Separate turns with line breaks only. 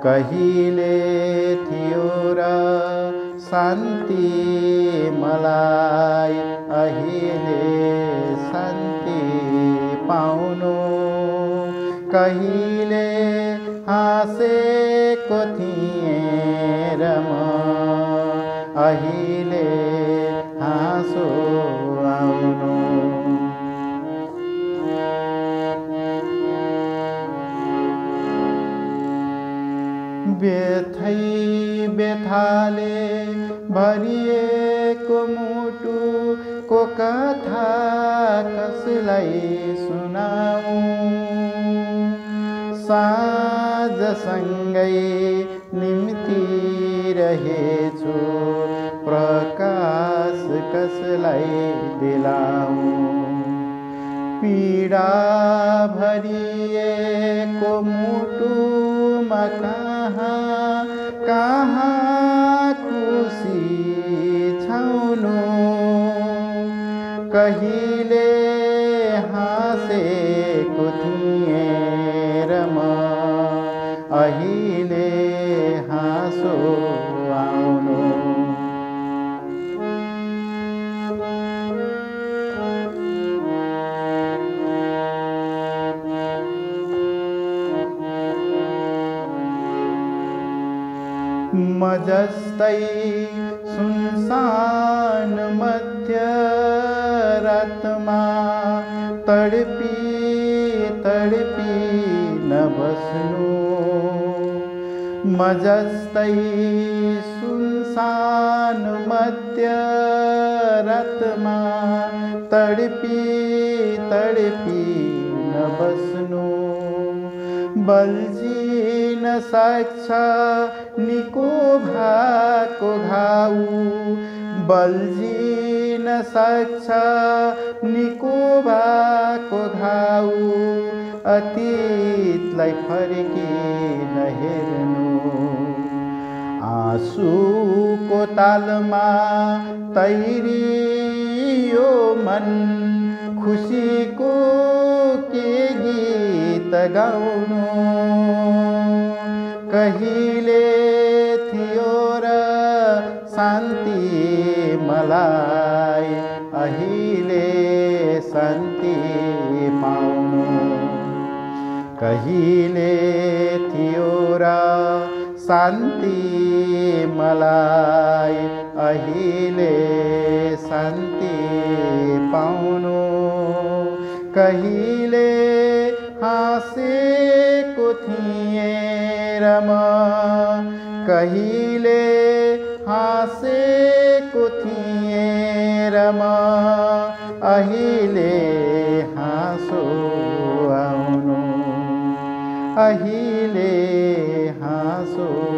कहिले थियो र शान्ति मलाई अहिले शान्ति पाउनु कहिले हाँसेको थिएँ र म अहिले हाँसो आउनु व्यथै व्यथाले भरिएको मुटुको कथा कसलाई सुनाऊ साँझसँगै निम्ति रहेछु प्रकाश कसलाई दिलाऊ पीडा भरिएको मुटुमा कहाँ खुसी छाउनु कहिले हाँसेको थिएँ र म अहिले हाँसो आउनु म जस्तै सुनसान मध्य रातमा तडपी तडपी नबस्नु म जस्तै सुनसान मध्य रातमा तडपी तडपी नबस्नु बल्झिन सक्छ निको भएको घाउ बल्झिन सक्छ निको भएको घाउ अतीतलाई फर्किन हेर्नु आँसुको तालमा तैरियो मन खुसीको के गीत गाउनु कहिले थियो र शान्ति मलाई अहिले शान्ति पाउनु कहिले थियो र शान्ति मलाई अहिले शान्ति पाउनु कहिले हाँसेको थिएँ र म कहिले हाँसेको थिएँ र म अहिले हाँसो आउनु अहिले हाँसो